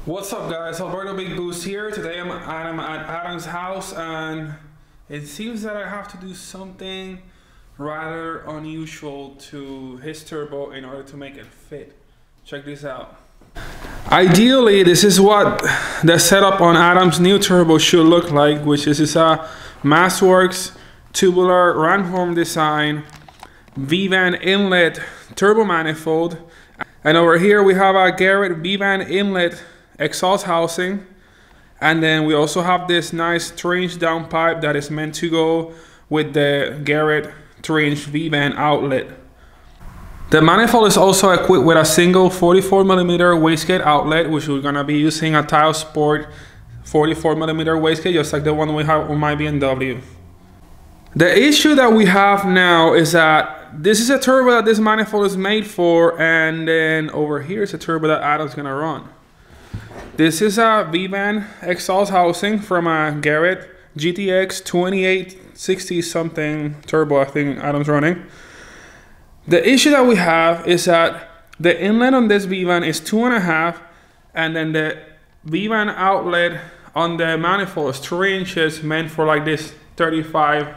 What's up guys, Alberto Big Boost here. Today I'm at Adam's house and it seems that I have to do something rather unusual to his turbo in order to make it fit. Check this out. Ideally, this is what the setup on Adam's new turbo should look like, which is a MassWorks tubular Ranhorn design vband inlet turbo manifold. And over here we have a Garrett vband inlet exhaust housing, and then we also have this nice 3-inch downpipe that is meant to go with the Garrett 3-inch vband outlet. The manifold is also equipped with a single 44mm wastegate outlet, which we're gonna be using a Tile Sport 44mm wastegate, just like the one we have on my BMW. The issue that we have now is that this is a turbo that this manifold is made for, and then over here is a turbo that Adam's gonna run. This is a vband exhaust housing from a Garrett GTX 2860 something turbo I think Adam's running. The issue that we have is that the inlet on this vband is 2.5, and then the vband outlet on the manifold is 3 inches, meant for like this 35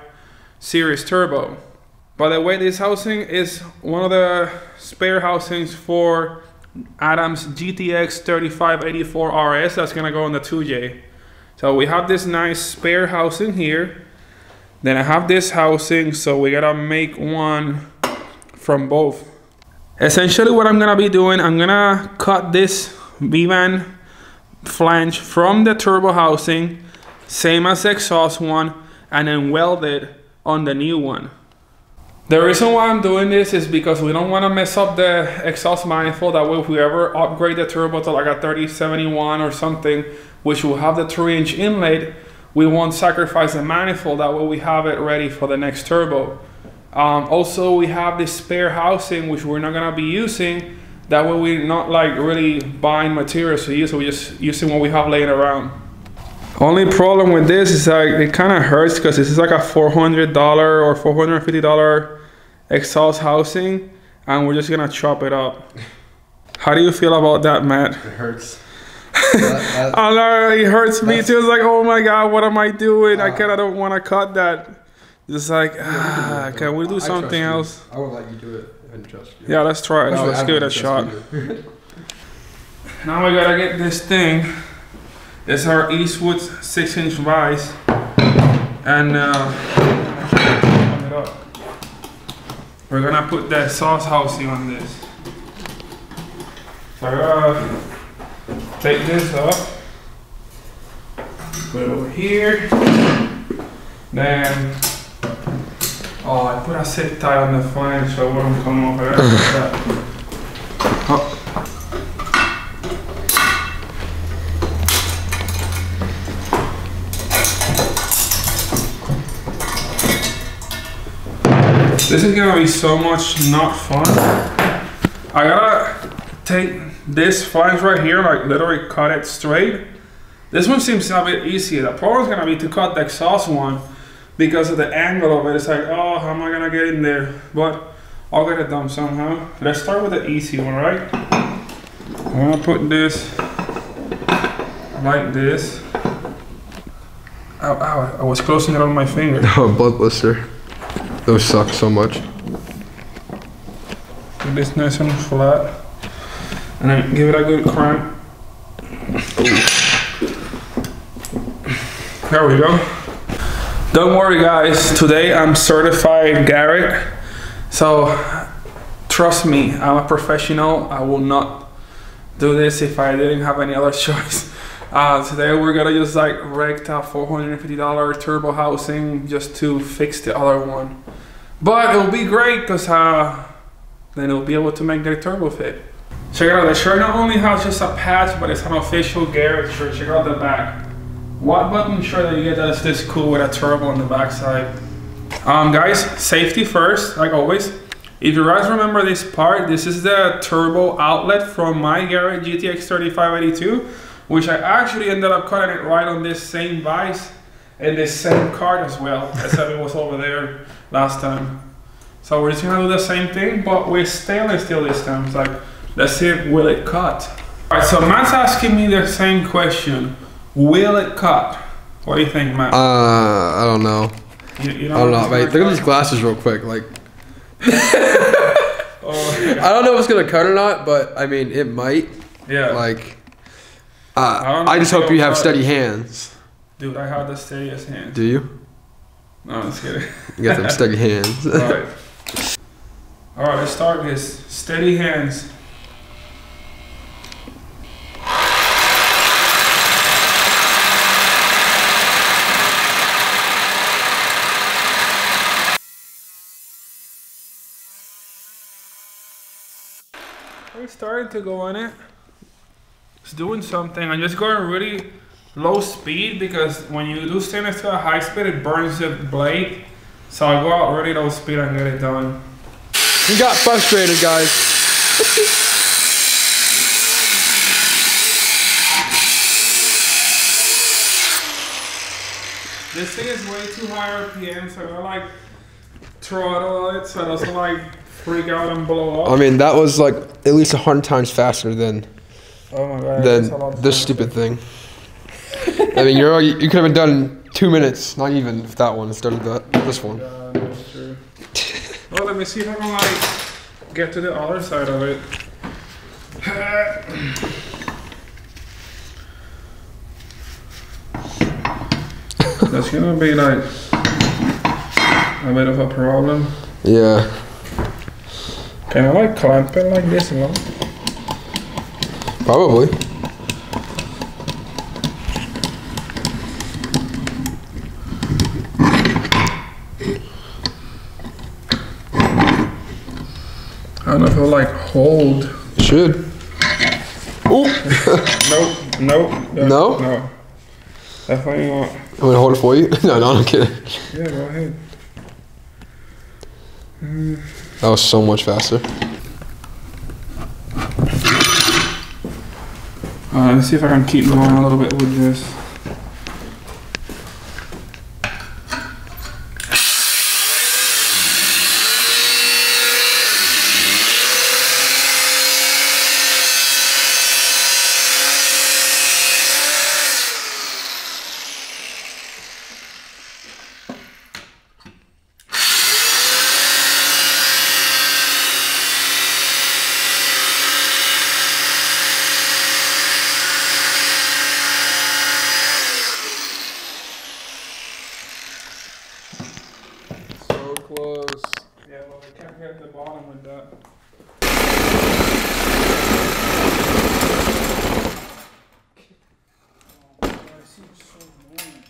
series turbo. By the way, this housing is one of the spare housings for Adam's GTX 3584 RS that's gonna go on the 2J. So we have this nice spare housing here. Then I have this housing, so we gotta make one from both. Essentially what I'm gonna be doing, I'm gonna cut this vband flange from the turbo housing, same as the exhaust one, and then weld it on the new one. The reason why I'm doing this is because we don't want to mess up the exhaust manifold. That way, if we ever upgrade the turbo to like a 3071 or something, which will have the 3-inch inlet, we won't sacrifice the manifold. That way we have it ready for the next turbo. Also, we have this spare housing, which we're not going to be using. That way we're not like really buying materials to use, so we're just using what we have laying around. Only problem with this is like it kind of hurts because this is like a $400 or $450 exhaust housing, and we're just gonna chop it up. How do you feel about that, Matt? It hurts. I know, it hurts me too. It's like, oh my god, what am I doing? I kind of don't want to cut that. It's like, can we do something else? I won't let you do it and trust you. Yeah, let's try it. Let's give it a shot. Now we gotta get this thing. It's our Eastwood 6-inch vise, and we're gonna put the exhaust housing on this. So I gotta take this off, put it over here. Then, I put a zip tie on the flange so it won't come off. I gotta put that. This is gonna be so much not fun. I gotta take this flange right here, like literally cut it straight. This one seems a bit easier. The problem is gonna be to cut the exhaust one because of the angle of it. It's like, oh, how am I gonna get in there? But I'll get it done somehow. Let's start with the easy one, right? I'm gonna put this like this. Ow, ow, I was closing it on my finger. Oh, blood blister. Those suck so much. Get this nice and flat, and then give it a good crank. There we go. Don't worry guys, today I'm certified Garrett, so trust me, I'm a professional. I will not do this if I didn't have any other choice. Today we're gonna just like wreck a $450 turbo housing just to fix the other one. But it'll be great because then it'll be able to make their turbo fit. Check it out, the shirt not only has just a patch, but it's an official Garrett shirt. Check out the back. What button shirt that you get that is this cool with a turbo on the backside? Guys, safety first, like always. If you guys remember this part, this is the turbo outlet from my Garrett GTX 3582. Which I actually ended up cutting it right on this same vise and this same card as well, except it was over there last time. So we're just gonna do the same thing, but with stainless steel this time. It's like, let's see, will it cut? Alright, so Matt's asking me the same question. Will it cut? What do you think, Matt? I don't know. You I don't know. Wait, look at these glasses real quick. Like, oh, I don't know if it's gonna cut or not, but I mean, it might. yeah. Like, I just hope you have steady hands. Dude, I have the steadiest hands. Do you? No, I'm just kidding. You got them steady hands. Alright. Alright, let's start this. Steady hands. We're starting to go on it. It's doing something. I'm just going really low speed because when you do stainless steel at high speed, it burns the blade. So I go out really low speed and get it done. You got frustrated, guys. This thing is way too high RPM, so I like throttle it so it doesn't like freak out and blow up. I mean, that was like at least 100 times faster than Oh my god, that's a lot this faster. stupid thing. I mean, you could have been done in 2 minutes, not even if that one instead of this one. Yeah, that's true. Well, let me see if I can like get to the other side of it. That's gonna be like a bit of a problem. Yeah. Can I like clamp it like this, you know? Probably. I don't know if it'll like hold. It should. Ooh. Nope. No? No. Definitely not. I'm gonna hold it for you. No, I'm kidding. Yeah, go ahead. That was so much faster. Let's see if I can keep going a little bit with this. Close. Yeah, well, we can't get the bottom with that. Oh, God, it seems so annoying.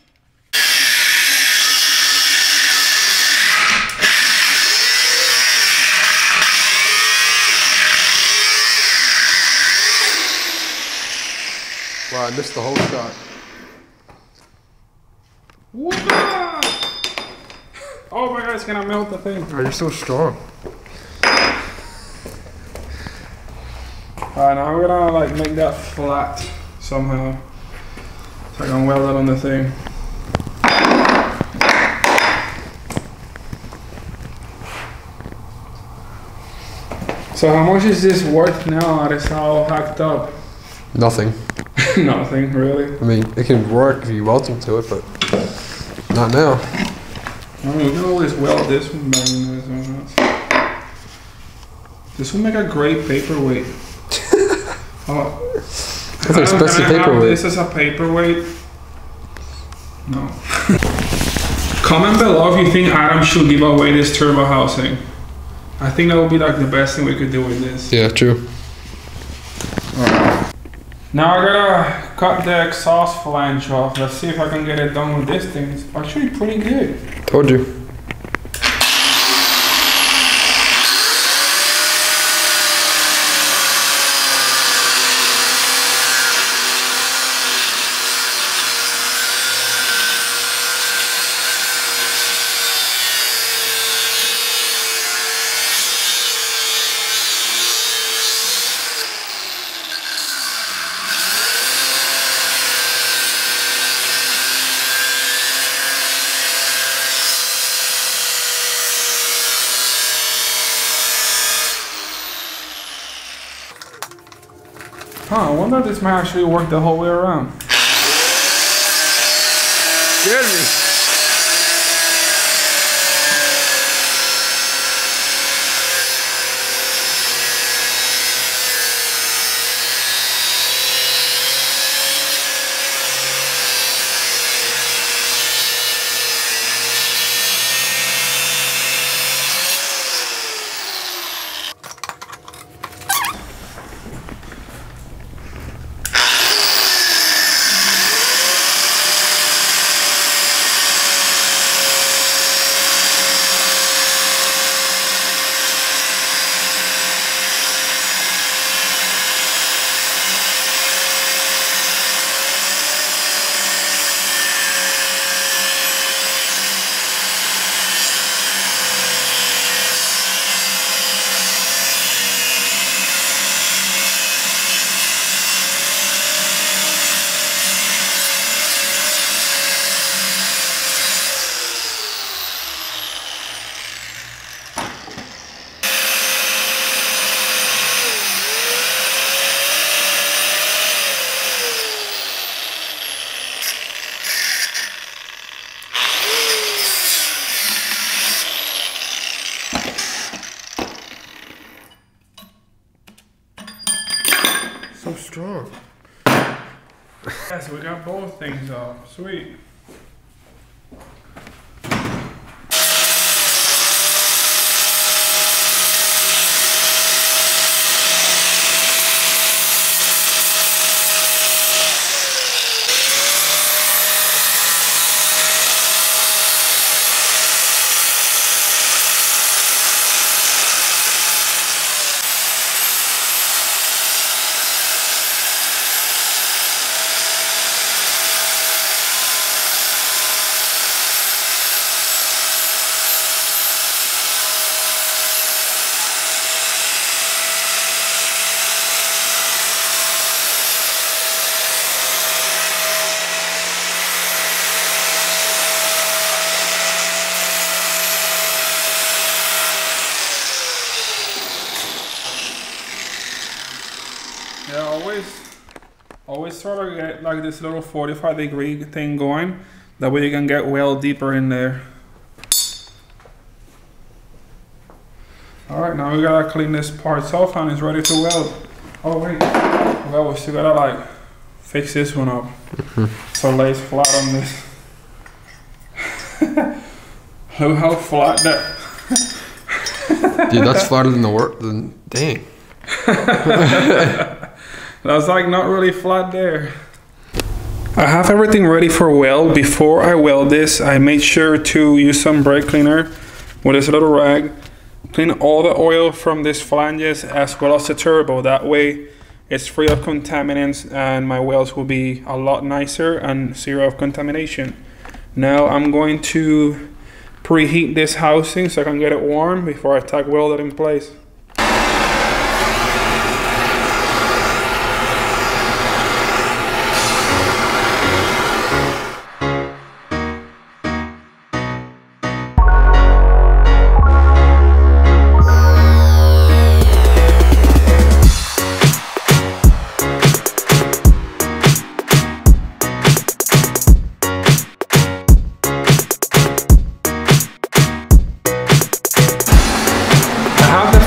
Wow, I missed the whole shot. Whoa! Oh my god, it's gonna melt the thing. Oh, you're so strong. Alright, now we're gonna like make that flat somehow. So I can weld it on the thing. So how much is this worth now that it's all hacked up? Nothing. Nothing, really. I mean, it can work if you weld into it, but not now. I mean, we can always weld this one back into this one. This will make a great paperweight. Oh, That's an expensive paperweight. This is a paperweight. No. Comment below if you think Adam should give away this turbo housing. I think that would be like the best thing we could do with this. Yeah, true. Alright. Now I gotta cut the exhaust flange off. Let's see if I can get it done with this thing. It's actually pretty good. Told you. wonder if this might actually work the whole way around. Scared me. So strong. Yeah, so we got both things off. Sweet. Yeah, always sort of get like this little 45-degree thing going. That way you can get well deeper in there. Alright, now we gotta clean this parts off and it's ready to weld. Oh wait, well we still gotta like fix this one up. So it lays flat on this. Look how flat that. Dude, that's flatter than the work. Dang. That's like not really flat there. I have everything ready for weld. Before I weld this, I made sure to use some brake cleaner with this little rag. Clean all the oil from these flanges as well as the turbo. That way it's free of contaminants and my welds will be a lot nicer and zero of contamination. Now I'm going to preheat this housing so I can get it warm before I tack weld it in place.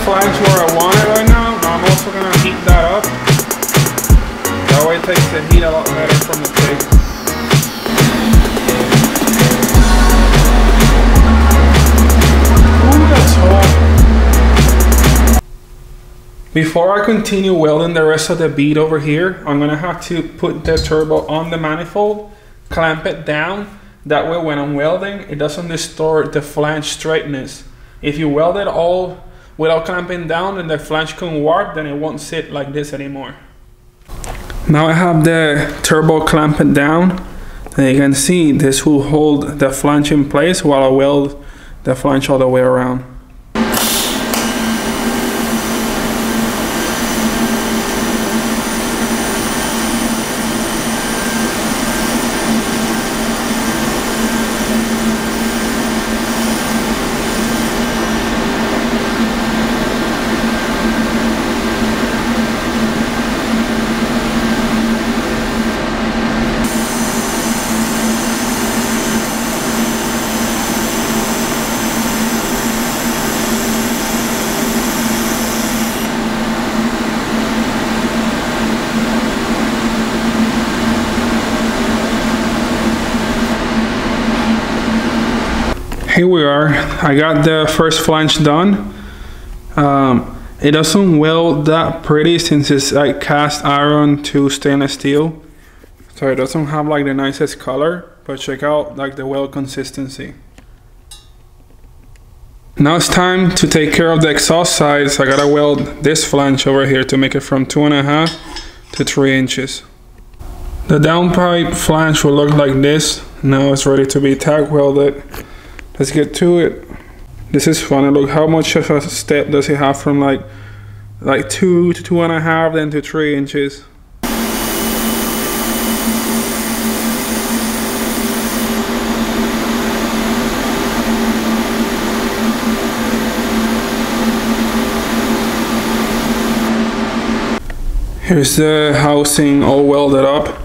Flange where I want it right now. I'm also going to heat that up. That way it takes the heat a lot better from the pig. Ooh, that's hot. Before I continue welding the rest of the bead over here, I'm going to have to put the turbo on the manifold, clamp it down. That way when I'm welding, it doesn't distort the flange straightness. If you weld it all without clamping down and the flange can warp, then it won't sit like this anymore. Now I have the turbo clamped down, and you can see this will hold the flange in place while I weld the flange all the way around. here we are. I got the first flange done. It doesn't weld that pretty since it's like cast iron to stainless steel, so it doesn't have like the nicest color, but check out like the weld consistency. Now it's time to take care of the exhaust side, so I gotta weld this flange over here to make it from 2.5 to 3 inches. The downpipe flange will look like this. Now it's ready to be tack welded. Let's get to it. This is fun. Look how much of a step does it have from like 2 to 2.5, then to 3 inches. Here's the housing all welded up.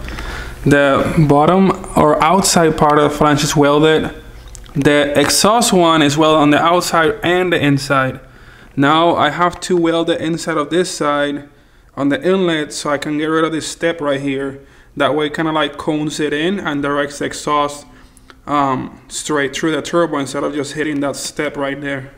The bottom or outside part of the flange is welded. The exhaust one is welded on the outside and the inside. Now I have to weld the inside of this side on the inlet so I can get rid of this step right here. That way it kind of like cones it in and directs the exhaust straight through the turbo instead of just hitting that step right there.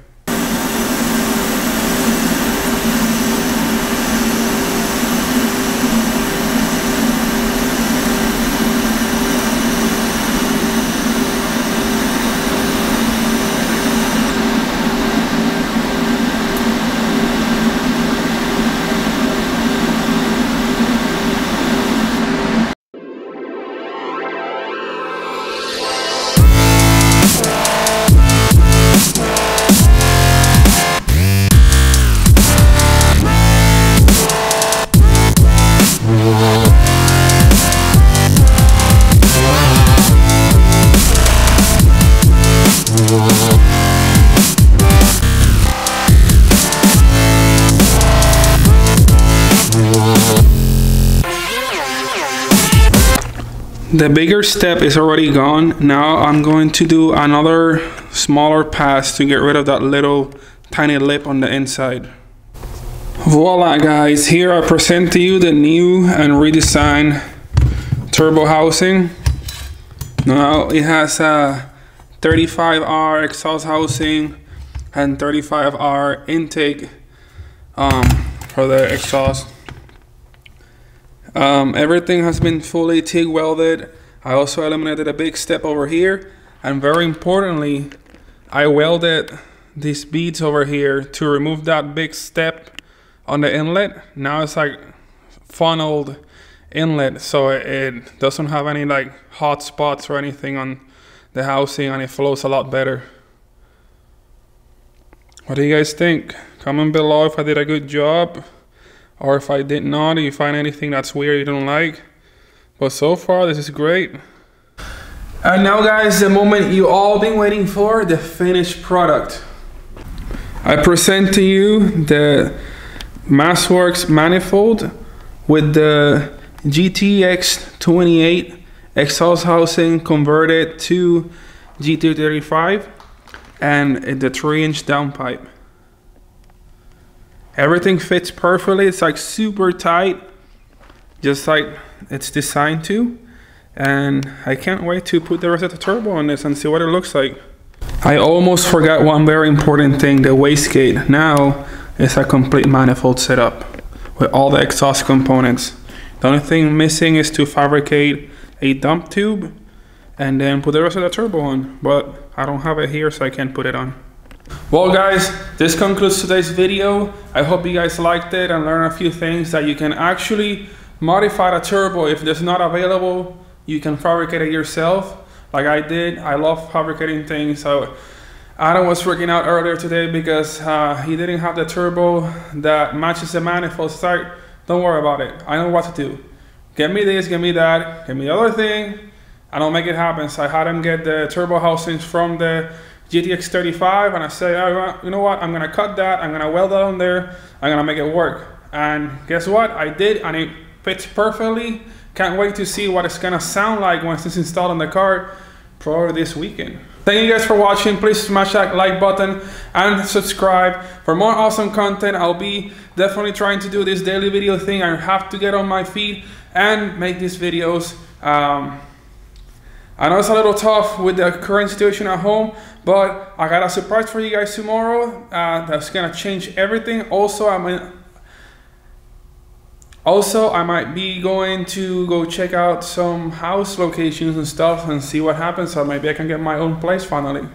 The bigger step is already gone. Now I'm going to do another smaller pass to get rid of that little tiny lip on the inside. Voila guys, here I present to you the new and redesigned turbo housing. Now it has a 35R exhaust housing and 35R intake for the exhaust. Everything has been fully TIG welded. I also eliminated a big step over here, and very importantly, I welded these beads over here to remove that big step on the inlet. Now it's like funneled inlet, so it doesn't have any like hot spots or anything on the housing, and it flows a lot better. What do you guys think? Comment below if I did a good job, or if I did not, if you find anything that's weird you don't like. But so far, this is great. And now guys, the moment you all been waiting for, the finished product. I present to you the MassWorks manifold with the GTX28 exhaust housing converted to GT35 and the 3-inch downpipe. Everything fits perfectly. It's like super tight, just like it's designed to. And I can't wait to put the rest of the turbo on this and see what it looks like. I almost forgot one very important thing, the wastegate. Now it's a complete manifold setup with all the exhaust components. The only thing missing is to fabricate a dump tube and then put the rest of the turbo on, but I don't have it here, so I can't put it on. Well guys, this concludes today's video. I hope you guys liked it and learned a few things that you can actually modify the turbo. If it's not available, you can fabricate it yourself like I did. I love fabricating things. So Adam was freaking out earlier today because he didn't have the turbo that matches the manifold. So like, don't worry about it, I know what to do. Get me this, get me that, get me the other thing, and I'll make it happen. So I had him get the turbo housings from the GTX35, and I said, oh, you know what, I'm gonna cut that, I'm gonna weld that on there, I'm gonna make it work. And guess what, I did, and it fits perfectly. Can't wait to see what it's gonna sound like once it's installed on the car, probably this weekend. Thank you guys for watching. Please smash that like button and subscribe for more awesome content. I'll be definitely trying to do this daily video thing. I have to get on my feet and make these videos. I know it's a little tough with the current situation at home, but I got a surprise for you guys tomorrow that's gonna change everything. Also, I might be going to go check out some house locations and stuff and see what happens. So maybe I can get my own place finally.